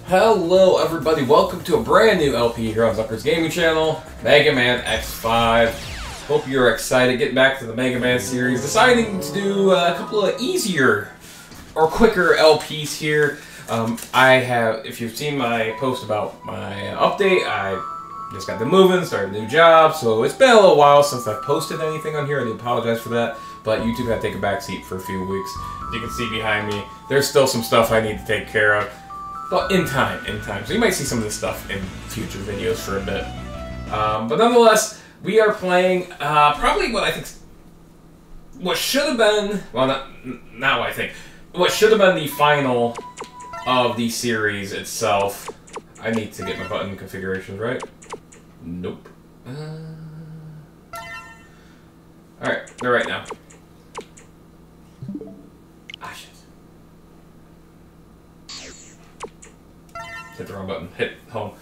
Hello everybody, welcome to a brand new LP here on Zunker's gaming channel, Mega Man X5. Hope you're excited getting back to the Mega Man series, deciding to do a couple of easier or quicker LPs here. If you've seen my post about my update, I just got them moving, started a new job, so it's been a little while since I've posted anything on here. I do apologize for that, but YouTube had to take a back seat for a few weeks. As you can see behind me, there's still some stuff I need to take care of. But in time. So you might see some of this stuff in future videos for a bit. But nonetheless, we are playing probably what should have been, well, not what I think, what should have been the final of the series itself. I need to get my button configurations right. Nope. Alright, they're right now. Hit the wrong button. Hit home.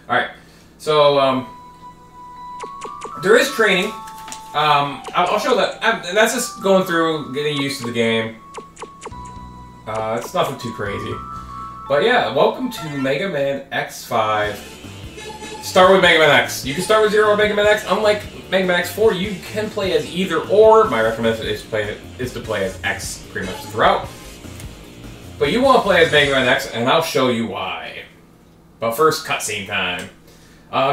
Alright. So, there is training. I'll show that. That's just going through, getting used to the game. It's nothing too crazy. But yeah, welcome to Mega Man X5. Start with Mega Man X. You can start with 0 or Mega Man X. Unlike Mega Man X4, you can play as either or. My recommendation is to play as X pretty much throughout. But you want to play as Mega Man X, and I'll show you why. But first, cutscene time.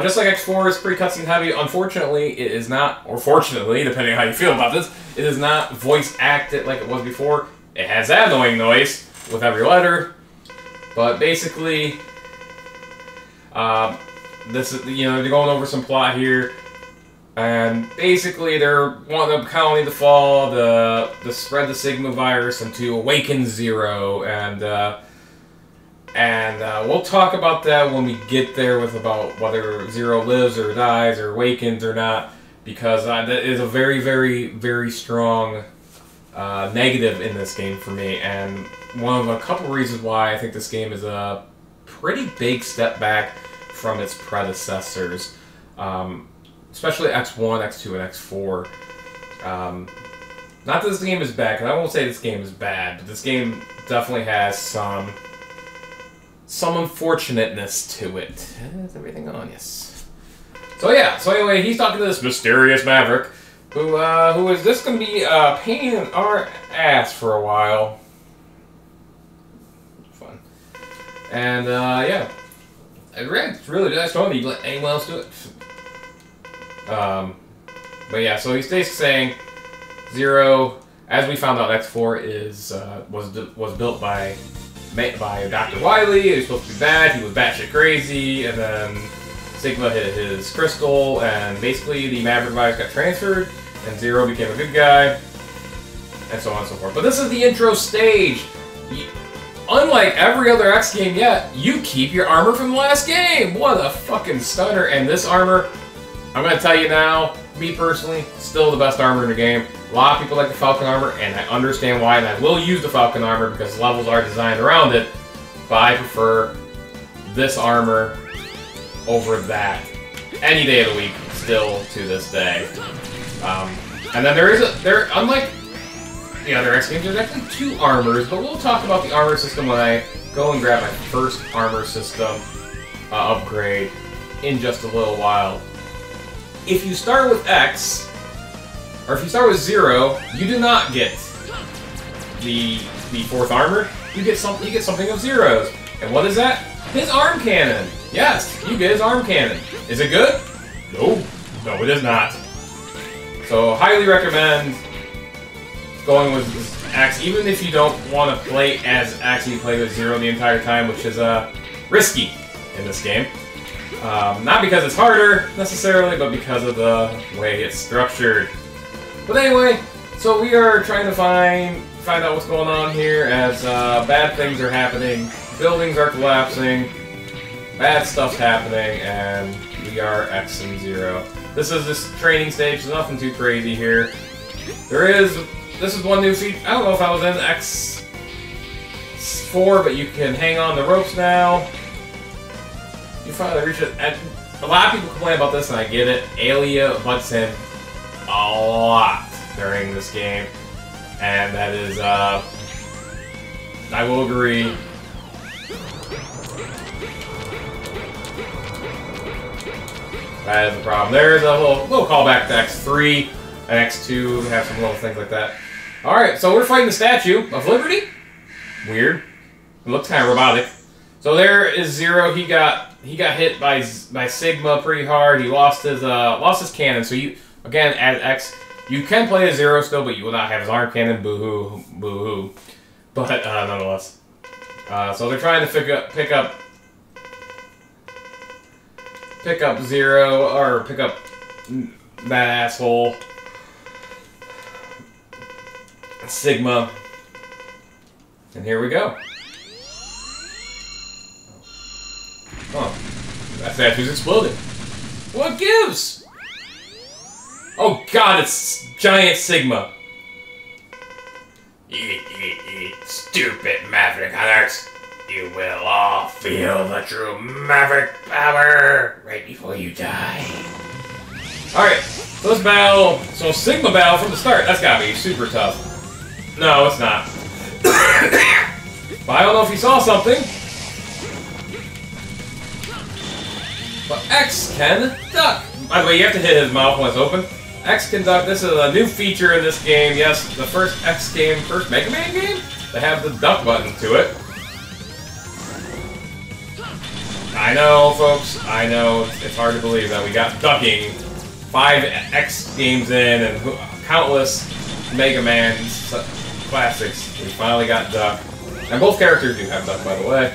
Just like X4 is pretty cutscene heavy, unfortunately, it is not, or fortunately, depending on how you feel about this, it is not voice acted like it was before. It has that annoying noise with every letter. But basically, this is, they're going over some plot here. And basically, they're wanting the colony to fall, to spread the Sigma virus, and to awaken Zero. And we'll talk about that when we get there, with about whether Zero lives or dies or awakens or not, because that is a very, very, very strong negative in this game for me, and one of a couple reasons why I think this game is a pretty big step back from its predecessors, especially X1, X2, and X4. Not that this game is bad, because I won't say this game is bad, but this game definitely has some unfortunateness to it. Is everything on? Yes. So yeah, so anyway, he's talking to this mysterious Maverick, who is just going to be a pain in our ass for a while. Fun. And yeah. It's really nice to me. Let anyone else do it. But yeah, so he's basically saying Zero, as we found out, X4 was built by Dr. Wily. He was supposed to be bad, he was batshit crazy, and then Sigma hit his crystal, and basically the Maverick virus got transferred, and Zero became a good guy, and so on and so forth. But this is the intro stage. Unlike every other X game yet, you keep your armor from the last game! What a fucking stunner! And this armor, I'm gonna tell you now, me personally, still the best armor in the game. A lot of people like the Falcon armor, and I understand why, and I will use the Falcon armor because levels are designed around it, but I prefer this armor over that any day of the week, still to this day. And then unlike the other X games, there's actually 2 armors, but we'll talk about the armor system when I go and grab my first armor system upgrade in just a little while. If you start with X, or if you start with 0, you do not get the 4th armor. You get something of Zero's. And what is that? His arm cannon. Yes, you get his arm cannon. Is it good? No. No, it is not. So, highly recommend going with X, even if you don't want to play as X, you play with Zero the entire time, which is risky in this game. Not because it's harder, necessarily, but because of the way it's structured. But anyway, so we are trying to find out what's going on here, as bad things are happening, buildings are collapsing, bad stuff's happening, and we are X and Zero. This is this training stage, so nothing too crazy here. This is one new feature. I don't know if I was in X4, but you can hang on the ropes now. You finally reach it. A lot of people complain about this, and I get it. Alia butts in a lot during this game, and that is, I will agree, That is the problem. There's a little callback to X3 and X2. We have some little things like that. Alright, so we're fighting the Statue of Liberty. Weird. It looks kind of robotic. So there is Zero. He got hit by Sigma pretty hard. He lost his cannon. So you again as X, you can play as Zero still, but you will not have his arm cannon. Boo hoo, boo hoo. But nonetheless, so they're trying to pick up Zero or pick up that asshole Sigma. And here we go. Huh. That statue's exploded. What gives? Oh god, it's giant Sigma. Eat, eat, eat, stupid Maverick hunters. You will all feel the true Maverick power right before you die. Alright, so let's battle. So Sigma battle from the start. That's gotta be super tough. No, it's not. But I don't know if you saw something. But X can duck. By the way, you have to hit his mouth when it's open. X can duck. This is a new feature in this game. Yes, the first X game, first Mega Man game, they have the duck button to it. I know, folks. I know it's hard to believe that we got ducking 5 X games in and countless Mega Man classics. We finally got duck. And both characters do have duck, by the way.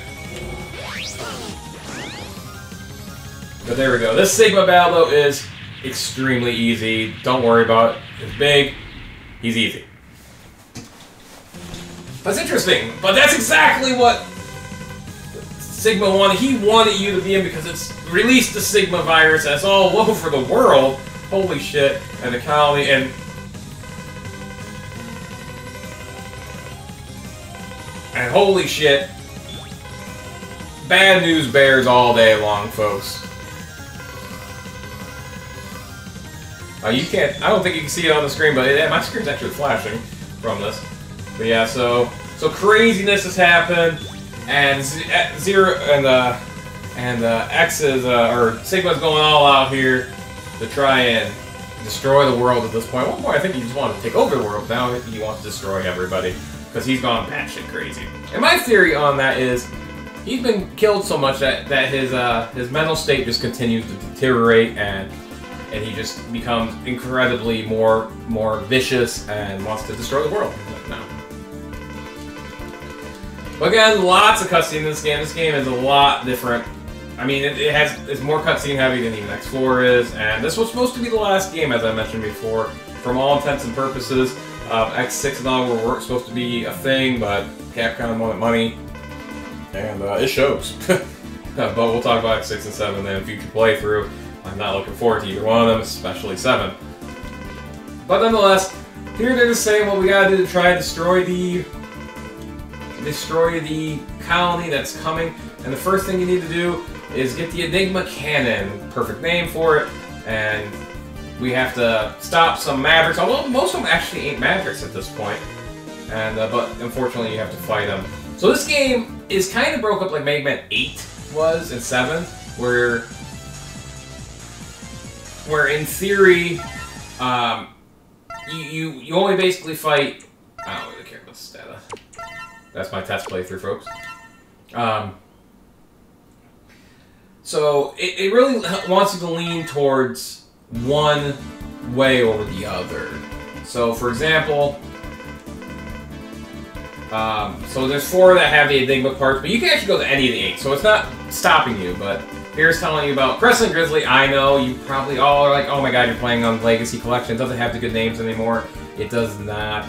But there we go. This Sigma battle, though, is extremely easy. Don't worry about it. It's big. He's easy. That's interesting. But that's exactly what Sigma wanted. He wanted you to be in because it's released the Sigma virus. That's all over the world. Holy shit. And the colony and... And holy shit. Bad news bears all day long, folks. You can't... I don't think you can see it on the screen, but my screen's actually flashing from this. But yeah, so craziness has happened, and Zero and X is or Sigma's going all out here to try and destroy the world at this point. At one point, I think he just wanted to take over the world. Now he wants to destroy everybody because he's gone batshit crazy. And my theory on that is he's been killed so much that his mental state just continues to deteriorate and he just becomes incredibly more vicious and wants to destroy the world now. But again, lots of cutscene in this game. This game is a lot different. I mean, it's more cutscene heavy than even X4 is, and this was supposed to be the last game, as I mentioned before, from all intents and purposes. X6 and all were supposed to be a thing, but Capcom wanted money, and it shows. But we'll talk about X6 and 7 then in future playthrough. I'm not looking forward to either one of them, especially 7. But nonetheless, here they're just saying what we gotta do to try and destroy the colony that's coming. And the first thing you need to do is get the Enigma Cannon, perfect name for it, and we have to stop some Mavericks, although most of them actually ain't Mavericks at this point. And but unfortunately you have to fight them. So this game is kind of broke up like Mega Man 8 was in 7, where in theory, you only basically fight... I don't really care about this data. That's my test playthrough, folks. So it really wants you to lean towards one way over the other. So for example, so there's 4 that have the Enigma parts, but you can actually go to any of the 8, so it's not stopping you, but here's telling you about Crescent Grizzly. I know, you probably all are like, oh my god, you're playing on Legacy Collection. It doesn't have the good names anymore. It does not,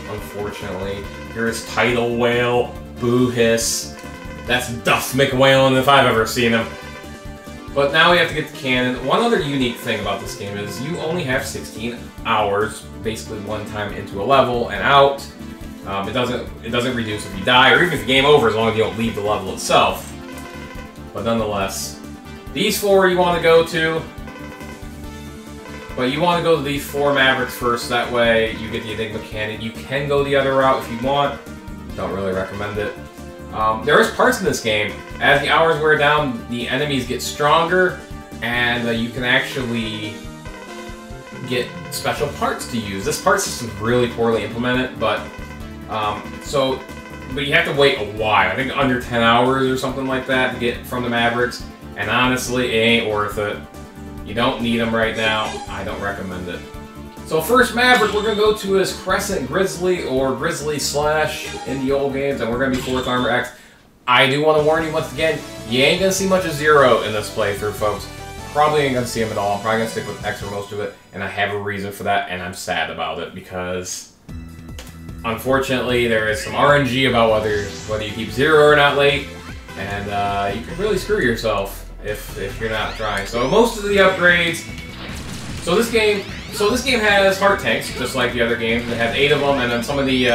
unfortunately. Here's Tidal Whale, Boo Hiss. That's Duff McWhalen if I've ever seen him. But now we have to get the cannon. One other unique thing about this game is you only have 16 hours, basically one time into a level and out. It doesn't reduce if you die, or even if the game over, as long as you don't leave the level itself. But nonetheless, these 4 you want to go to. But you want to go to these 4 Mavericks first, that way you get the Enigma Cannon. You can go the other route if you want. Don't really recommend it. There is parts in this game. As the hours wear down, the enemies get stronger, and you can actually get special parts to use. This part system is really poorly implemented, but but you have to wait a while. I think under 10 hours or something like that to get from the Mavericks. And honestly, it ain't worth it. You don't need them right now. I don't recommend it. So first Maverick we're going to go to is Crescent Grizzly, or Grizzly Slash in the old games, and we're going to be 4th Armor X. I do want to warn you once again, you ain't going to see much of Zero in this playthrough, folks. Probably ain't going to see him at all. I'm probably going to stick with X for most of it, and I have a reason for that, and I'm sad about it, because unfortunately there is some RNG about whether you keep Zero or not late, and you can really screw yourself if you're not trying. So most of the upgrades, so this game has heart tanks, just like the other games. It has 8 of them, and then some of the,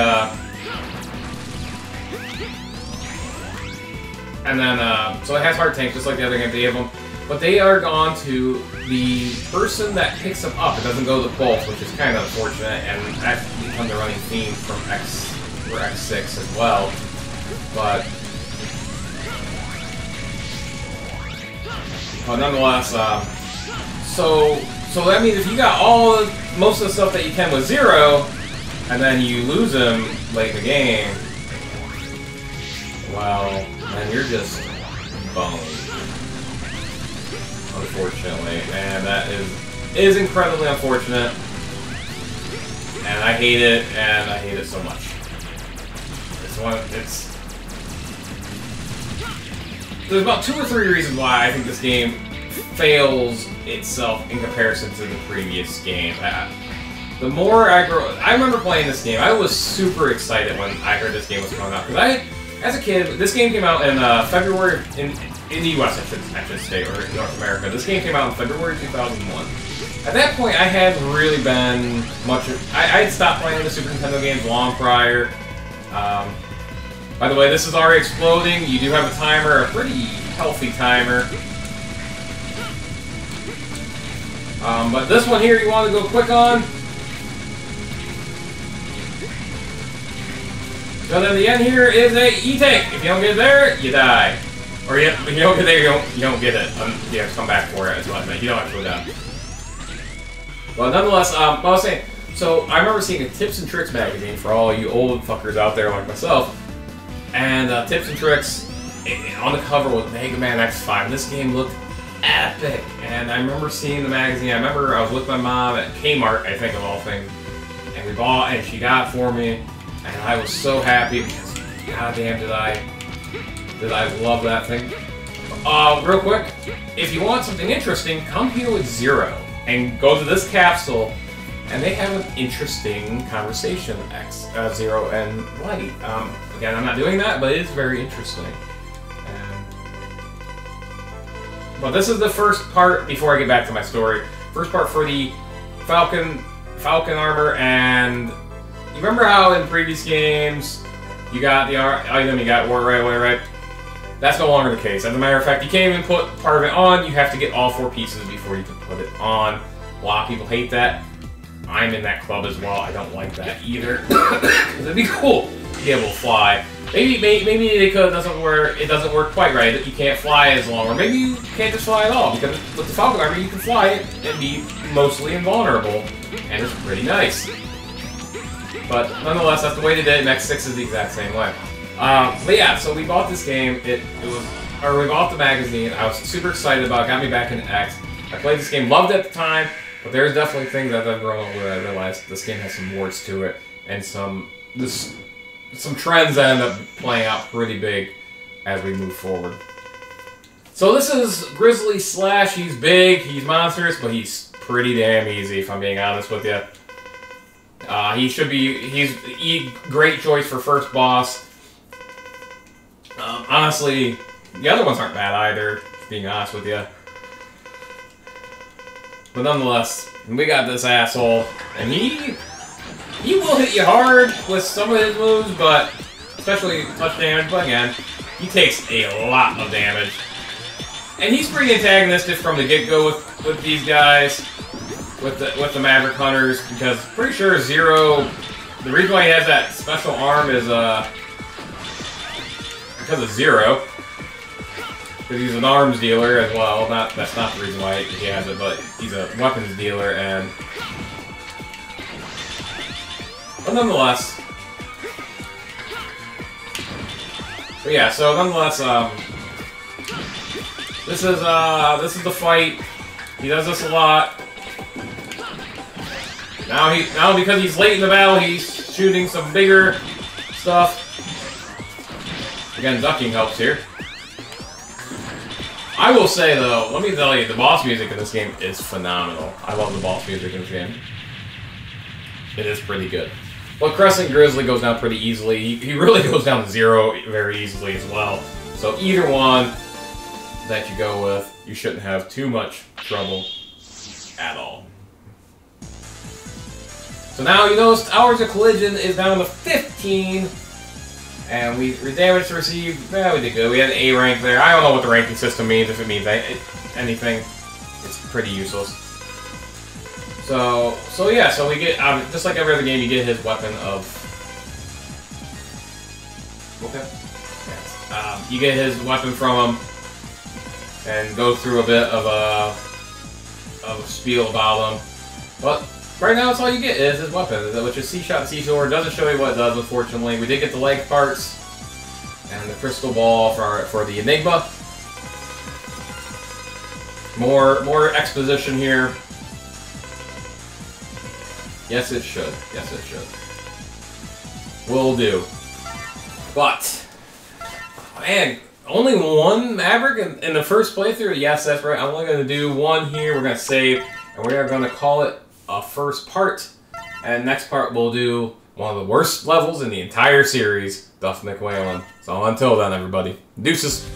so it has heart tanks, just like the other games, 8 of them. But they are gone to the person that picks them up. It doesn't go to both, which is kind of unfortunate, and that's become the running theme from X6 as well. But nonetheless, so that means if you got most of the stuff that you can with Zero, and then you lose them late in the game, well, then you're just boned, unfortunately, and that is incredibly unfortunate, and I hate it, and I hate it so much. There's about 2 or 3 reasons why I think this game fails itself in comparison to the previous game. The more I grow, I remember playing this game. I was super excited when I heard this game was coming out, because as a kid, this game came out in February in the U.S. I should say, or in North America. This game came out in February 2001. At that point, I hadn't really been much. I had stopped playing the Super Nintendo games long prior. By the way, this is already exploding. You do have a timer, a pretty healthy timer. But this one here you want to go quick on. So then the end here is a E-tank. If you don't get there, you die. Or if you don't get there, you don't get it. You have to come back for it as well. You don't have to go down. Well, nonetheless, I was saying, so I remember seeing a Tips and Tricks magazine for all you old fuckers out there like myself. And Tips and Tricks, on the cover was Mega Man X5. This game looked epic. And I remember seeing the magazine. I remember I was with my mom at Kmart, I think of all things. And we bought, and she got it for me. And I was so happy because, goddamn, did I love that thing. Real quick, if you want something interesting, come here with Zero and go to this capsule, and they have an interesting conversation with Zero and Light. Again, I'm not doing that, but it is very interesting. But this is the first part before I get back to my story. First part for the Falcon armor, and you remember how in previous games you got the item, you got war right away, right? That's no longer the case. As a matter of fact, you can't even put part of it on. You have to get all 4 pieces before you can put it on. A lot of people hate that. I'm in that club as well. I don't like that either. It'd be cool to be able to fly. Maybe they could. It doesn't work quite right. That you can't fly as long, or maybe you can't just fly at all. Because with the Falcon armor, you can fly it and be mostly invulnerable, and it's pretty nice. But nonetheless, that's the way they did it. X6 is the exact same way. But yeah, so we bought this game. We bought the magazine. I was super excited about it. Got me back into X. I played this game, loved it at the time, but there's definitely things as I've grown older I realized this game has some warts to it, and some trends that end up playing out pretty big as we move forward. So this is Grizzly Slash. He's big, he's monstrous, but he's pretty damn easy, if I'm being honest with you. He's a great choice for first boss. Honestly, the other ones aren't bad either, being honest with you. But nonetheless, we got this asshole, and he will hit you hard with some of his moves, but especially touch damage. But again, he takes a lot of damage, and he's pretty antagonistic from the get-go with these guys, with the Maverick Hunters, because pretty sure Zero, the reason why he has that special arm is because of Zero. Because he's an arms dealer as well. That's not the reason why he has it, but he's a weapons dealer, and... But nonetheless... But yeah, so nonetheless, this is the fight. He does this a lot. Now because he's late in the battle, he's shooting some bigger stuff. Again, ducking helps here. I will say though, let me tell you, the boss music in this game is phenomenal. I love the boss music in this game. It is pretty good. But Crescent Grizzly goes down pretty easily. He really goes down to Zero very easily as well. So either one that you go with, you shouldn't have too much trouble at all. So now you notice Hours of Collision is down to 15. And we damage received, we did good. We had an A rank there. I don't know what the ranking system means, if it means anything. It's pretty useless. So yeah, so we get, just like every other game, you get his weapon of... Okay. Yes. You get his weapon from him, and go through a bit of a spiel about him. But right now, that's all you get is his weapon, which is C-Shot and C-Sword. Doesn't show you what it does, unfortunately. We did get the leg parts and the crystal ball for the Enigma. More exposition here. Yes, it should. Yes, it should. Will do. But, man, only one Maverick in the first playthrough? Yes, that's right. I'm only going to do one here. We're going to save, and we are going to call it a first part. And next part, we'll do one of the worst levels in the entire series, Duff McWhalen. So until then, everybody, deuces.